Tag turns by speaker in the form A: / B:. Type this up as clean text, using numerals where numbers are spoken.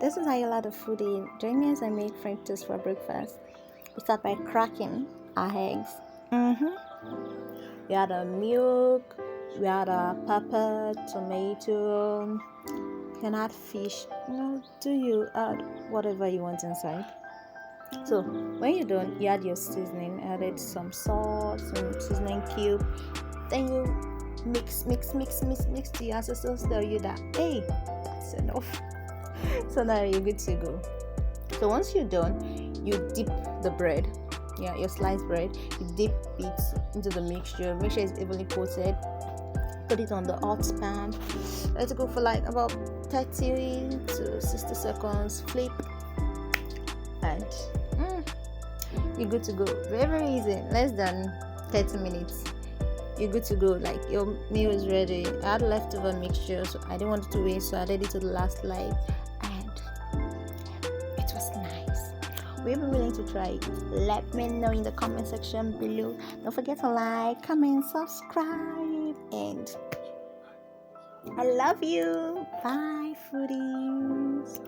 A: This is how you lot of foodie. Join me as I make French toast for breakfast. We start by cracking our eggs. We add a milk, we add a pepper, tomato, you can add fish. Do you add whatever you want inside? So when you're done, you add your seasoning. Added some salt, some seasoning cube. Then you mix till your ancestors tell you that hey, that's enough. So now you're good to go. So once you're done, you dip the bread. Yeah, your sliced bread. You dip it into the mixture. Make sure it's evenly coated. Put it on the hot pan. Let it go for like about 30 to 60 seconds. Flip, and you're good to go. Very, very easy. Less than 30 minutes. You're good to go. Like your meal is ready. I had leftover mixture, so I didn't want it to waste, so I added it to the last slide, and it was nice. Will you be willing to try it? Let me know in the comment section below. Don't forget to like, comment, subscribe, and I love you. Bye, foodies.